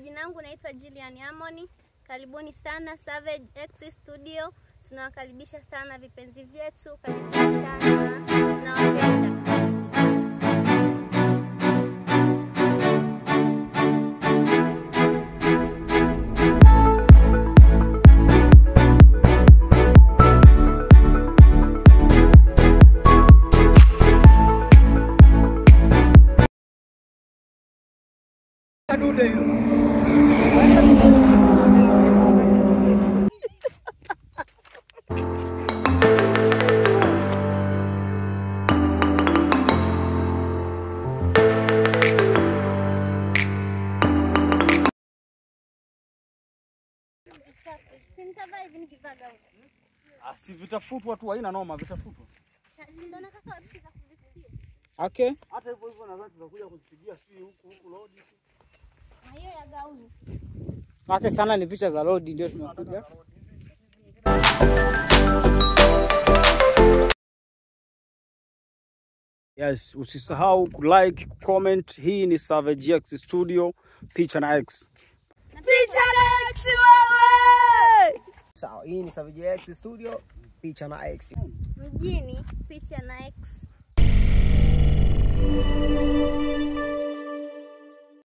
majina yangu naitwa Jillian Amoni. Karibuni sana Savage X Studio. Tunawakaribisha sana vipenzi vyetu. Karibuni sana. Tunawapenda. Si vitafutwa tu, haina noma, vitafutwa. Ndio nataka wapisi za kuvitia. Okay. Hata hivyo nadhani tutakuja kuzipigia huku load. Na hiyo ya gauni. Okay, sana ni picha za load ndio tunakuja. Yes, usisahau ku-like, comment. Hii ni Savage X Studio, Picha na X. Picha na X wewe! Sawa, hii ni Savage X Studio, Picha na X. Mjini Picha na X.